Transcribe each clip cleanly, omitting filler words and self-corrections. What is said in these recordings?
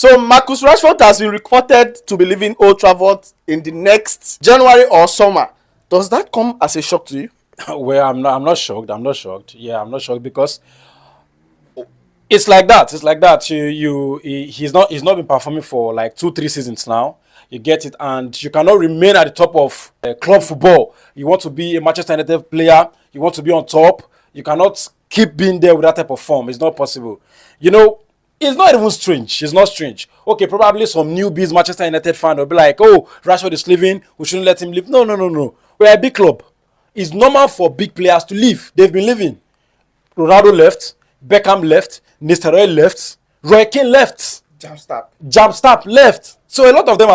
So Marcus Rashford has been reported to be leaving Old Trafford in the next January or summer. Does that come as a shock to you? Well, I'm not shocked. I'm not shocked. Yeah, I'm not shocked because it's like that. It's like that. He's not been performing for like 2-3 seasons now. You get it, and you cannot remain at the top of club football. You want to be a Manchester United player. You want to be on top. You cannot keep being there with that type of form. It's not possible. You know, it's not even strange. It's not strange. Okay, probably some newbies Manchester United fan will be like, "Oh, Rashford is leaving. We shouldn't let him leave." No, no, no, no. We're a big club. It's normal for big players to leave. They've been leaving. Ronaldo left. Beckham left. Nistelrooy left. Roy Keane left. Jamstap left. So a lot of them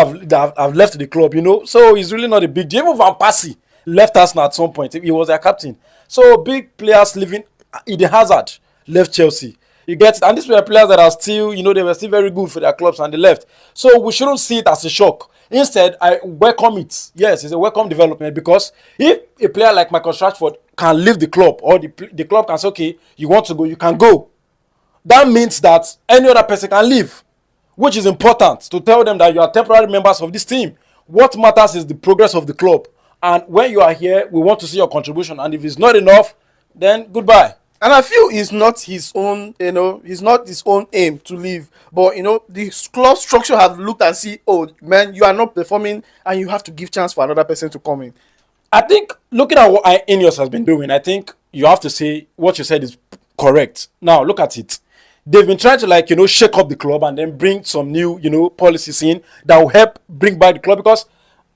have left the club, you know. So it's really not a big deal. Even Van Persie left Arsenal at some point. He was their captain. So big players leaving. Eden Hazard left Chelsea. You get it? And these were players that are still, you know, they were still very good for their clubs and they left. So we shouldn't see it as a shock. Instead, I welcome it. Yes, it's a welcome development because if a player like Marcus Rashford can leave the club or the club can say, okay, you want to go, you can go. That means that any other person can leave, which is important to tell them that you are temporary members of this team. What matters is the progress of the club. And when you are here, we want to see your contribution. And if it's not enough, then goodbye. And I feel it's not his own, you know, it's not his own aim to leave. But, you know, the club structure have looked and see, oh, man, you are not performing and you have to give chance for another person to come in. I think looking at what Ineos has been doing, I think you have to say what you said is correct. Now, look at it. They've been trying to, like, you know, shake up the club and then bring some new, you know, policies in that will help bring back the club because,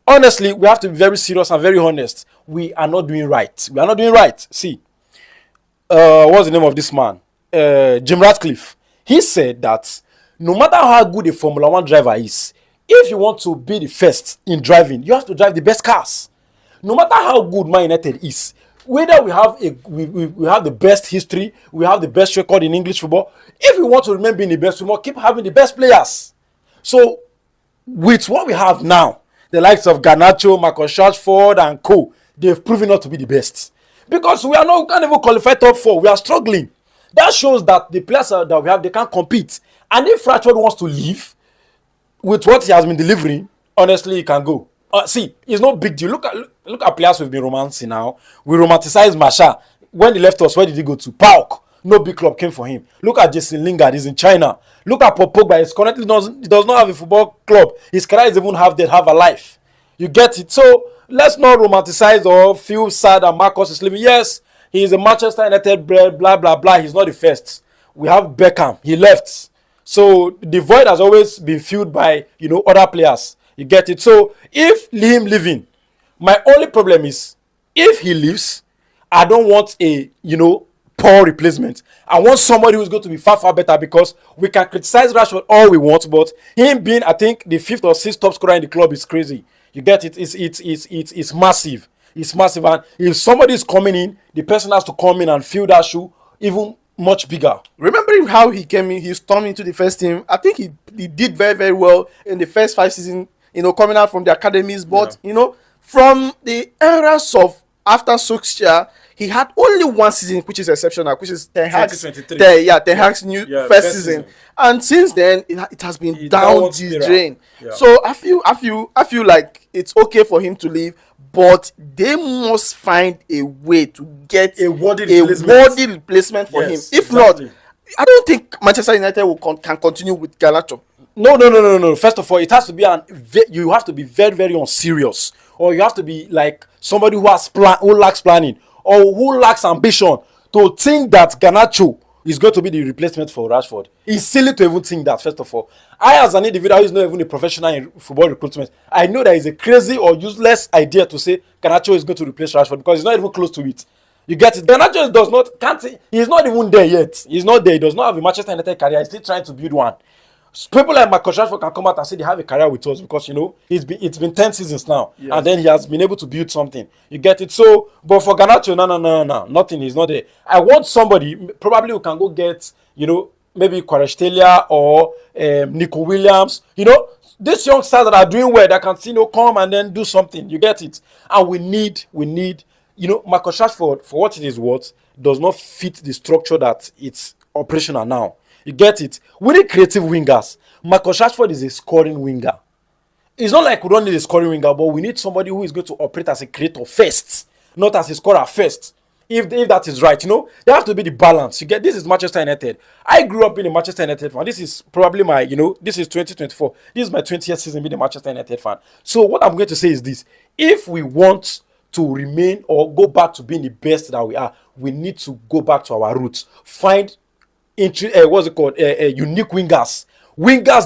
honestly, we have to be very serious and very honest. We are not doing right. We are not doing right. See. What's the name of this man? Jim Ratcliffe. He said that no matter how good a Formula 1 driver is, if you want to be the first in driving, you have to drive the best cars. No matter how good Man United is, whether we have the best history, we have the best record in English football, if we want to remain being the best, we must keep having the best players. So, with what we have now, the likes of Garnacho, Marcus Rashford, and co, they've proven not to be the best. Because we can't even qualify top 4. We are struggling. That shows that the players that we have, they can't compete. And if Rashford wants to leave with what he has been delivering, honestly, he can go. See, it's no big deal. Look at players we've been romancing now. We romanticize Masha. When he left us, where did he go to? PAOK. No big club came for him. Look at Jason Lingard. He's in China. Look at Pogba. He currently does not have a football club. His career is even half dead, half alive. You get it? So, let's not romanticize or feel sad that Marcus is leaving. Yes, he is a Manchester United blah, blah, blah. He's not the first. We have Beckham. He left. So the void has always been filled by, you know, other players. You get it? So if him leaving, my only problem is if he leaves, I don't want a, you know, poor replacement. I want somebody who's going to be far, far better because we can criticize Rashford all we want, but him being, I think, the 5th or 6th top scorer in the club is crazy. You get it? It's massive. It's massive. And if somebody is coming in, the person has to come in and fill that shoe even much bigger. Remembering how he came in, he stormed into the first team. I think he did very, very well in the first 5 seasons, you know, coming out from the academies. But, you know, from the eras of after Solskjaer, he had only 1 season, which is exceptional, which is Ten Hag's new first season. And since then, it has been down the drain. Yeah. So I feel like it's okay for him to leave, but they must find a way to get a worthy replacement for him. If not, I don't think Manchester United can continue with Garnacho. No. First of all, it has to be you have to be very, very unserious, or you have to be like somebody who lacks planning, or who lacks ambition to think that Garnacho is going to be the replacement for Rashford. It's silly to even think that, first of all. I, as an individual who is not even a professional in football recruitment, I know that it's a crazy or useless idea to say Garnacho is going to replace Rashford because he's not even close to it. You get it? Garnacho he's not even there yet. He's not there. He does not have a Manchester United career. He's still trying to build one. People like Marcus Rashford can come out and say they have a career with us because, you know, it's been 10 seasons now. Yes. And then he has been able to build something. You get it? So, but for Garnacho, no. Nothing. He's not there. I want somebody, probably who can go get, you know, maybe Kvaratskhelia or Nico Williams. You know, these young stars that are doing well, that can, you know, come and then do something. You get it? And we need, you know, Marcus Rashford, for what it is worth, does not fit the structure that it's operational now. You get it? We need creative wingers. Marcus Rashford is a scoring winger. It's not like we don't need a scoring winger, but we need somebody who is going to operate as a creator first, not as a scorer first. If that is right, there has to be the balance. You get, this is Manchester United. I grew up being a Manchester United fan. This is probably my, this is 2024. This is my 20th season being a Manchester United fan. So what I'm going to say is this: if we want to remain or go back to being the best that we are, we need to go back to our roots. Find unique wingers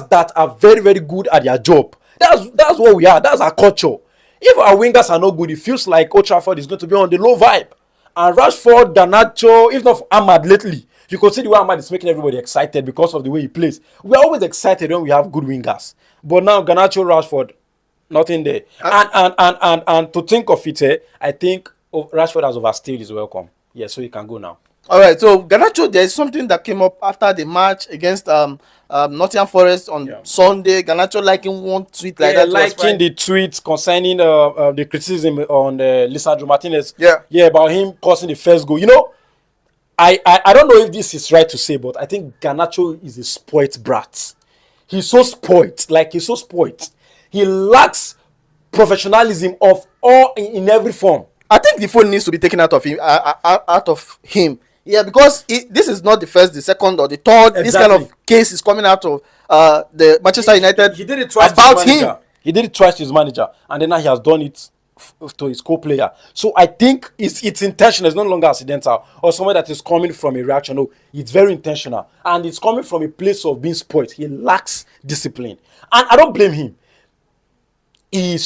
that are very, very good at their job. That's what we are. That's our culture. If our wingers are not good, it feels like Old Trafford is going to be on the low vibe. And Rashford, Garnacho, if not Ahmad lately, you could see the way Ahmad is making everybody excited because of the way he plays. We are always excited when we have good wingers. But now Garnacho, Rashford, nothing there. And to think of it, I think Rashford has overstayed his welcome. Yeah, so he can go now. All right, so Garnacho, there is something that came up after the match against Nottingham Forest on Sunday. Garnacho liking one tweet like that. Liking the tweet concerning the criticism on Lisandro Martinez. Yeah, about him causing the first goal. I don't know if this is right to say, but I think Garnacho is a spoilt brat. He's so spoilt, He lacks professionalism of all in every form. I think the phone needs to be taken out of him. Yeah, because this is not the first, the second, or the third. Exactly. This kind of case is coming out of the Manchester United. He did it twice about him. He did it twice to his manager, and then now he has done it to his co-player. So I think it's intentional. It's no longer accidental or someone that is coming from a reaction. No, it's very intentional, and it's coming from a place of being spoiled. He lacks discipline, and I don't blame him. I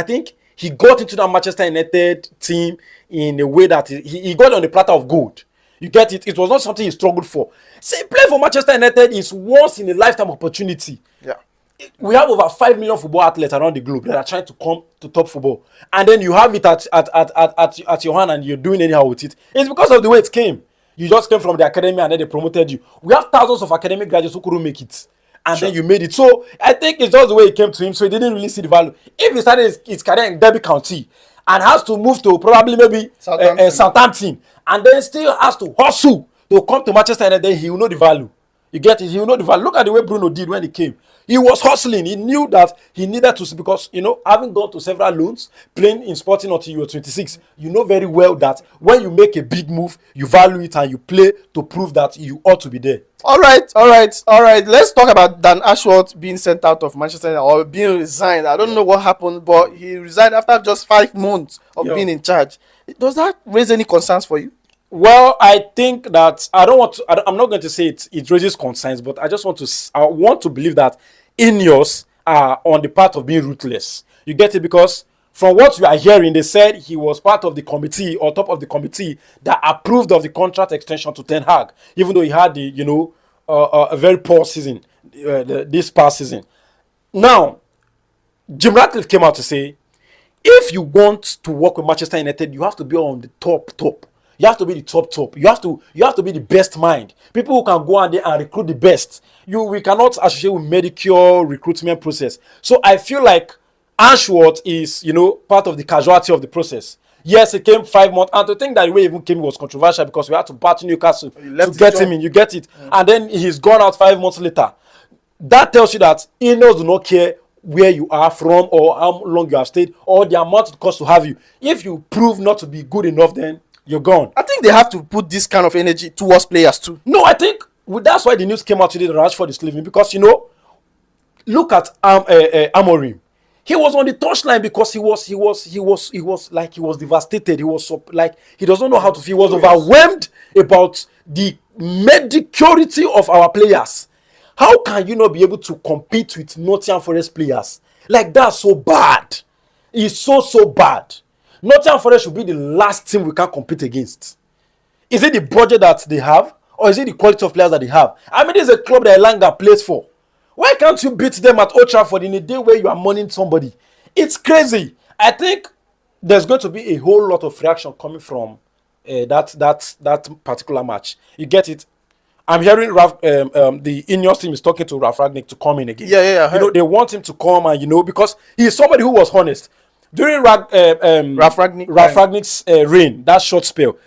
think he got into that Manchester United team in a way that he got on the platter of gold. You get it? It was not something he struggled for. See, playing for Manchester United is once in a lifetime opportunity. Yeah. We have over 5 million football athletes around the globe that are trying to come to top football. And then you have it at your hand and you're doing anyhow with it. It's because of the way it came. You just came from the academy and then they promoted you. We have thousands of academic graduates who couldn't make it. And then you made it. So I think it's just the way it came to him. So he didn't really see the value. If he started his career in Derby County and has to move to probably maybe Southampton and then still has to hustle to come to Manchester United, then he will know the value. You get it? He will know the value. Look at the way Bruno did when he came. He was hustling. He knew that he needed to, because, having gone to several loans, playing in Sporting until you were 26, you know very well that when you make a big move, you value it and you play to prove that you ought to be there. All right. Let's talk about Dan Ashworth being sent out of Manchester United or being resigned. I don't know what happened, but he resigned after just 5 months of being in charge. Does that raise any concerns for you? Well, I think that I'm not going to say it raises concerns, but I want to believe that Ineos are on the path of being ruthless. You get it? Because from what we are hearing, they said he was part of the committee or top of the committee that approved of the contract extension to Ten Hag, even though he had a very poor season this past season. Now, Jim Ratcliffe came out to say, if you want to work with Manchester United, you have to be on the top. You have to be the top. You have to be the best mind. People who can go out there and recruit the best. We cannot associate with medicure recruitment process. So I feel like Ashworth is, part of the casualty of the process. Yes, it came 5 months, and to think that the way he even came was controversial because we had to battle Newcastle to get him in. You get it? And then he's gone out 5 months later. That tells you that Ineos do not care where you are from or how long you have stayed or the amount it costs to have you. If you prove not to be good enough, then you're gone. I think they have to put this kind of energy towards players too. No, I think that's why the news came out today that Rashford is leaving, because look at Amorim. He was on the touchline because he was devastated. He was like he doesn't know how to feel. He was overwhelmed about the medicurity of our players. How can you not be able to compete with Nottingham Forest players? Like, that's so bad. It's so bad. Nottingham Forest should be the last team we can compete against. Is it the budget that they have, or is it the quality of players that they have? I mean, this is a club that Elanga plays for. Why can't you beat them at Old Trafford in a day where you are mourning somebody? It's crazy. I think there's going to be a whole lot of reaction coming from that particular match. You get it? I'm hearing the Ineos team is talking to Ralf Rangnick to come in again. Yeah. They want him to come and because he's somebody who was honest. During Ralf Rangnick's reign, that short spell,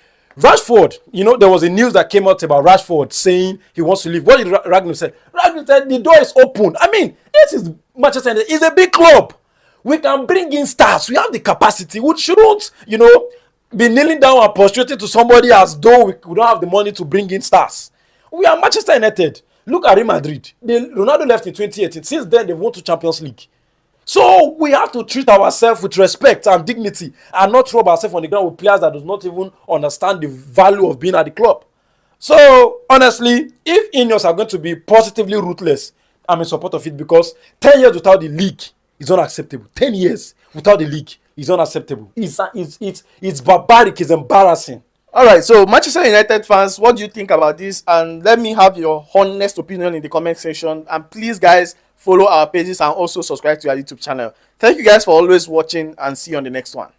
Rashford, there was a news that came out about Rashford saying he wants to leave. What did Ragnar say? Ragnar said the door is open. I mean, this is Manchester United. It's a big club. We can bring in stars. We have the capacity. We shouldn't, be kneeling down and prostrating to somebody as though we don't have the money to bring in stars. We are Manchester United. Look at Real Madrid. Ronaldo left in 2018. Since then, they've won to Champions League. So we have to treat ourselves with respect and dignity and not rub ourselves on the ground with players that do not even understand the value of being at the club. So honestly, if Ineos are going to be positively ruthless, I'm in support of it, because 10 years without the league is unacceptable. 10 years without the league is unacceptable. It's barbaric. It's embarrassing. All right, so Manchester United fans, what do you think about this? And let me have your honest opinion in the comment section. And please, guys, follow our pages and also subscribe to our YouTube channel. Thank you guys for always watching, and see you on the next one.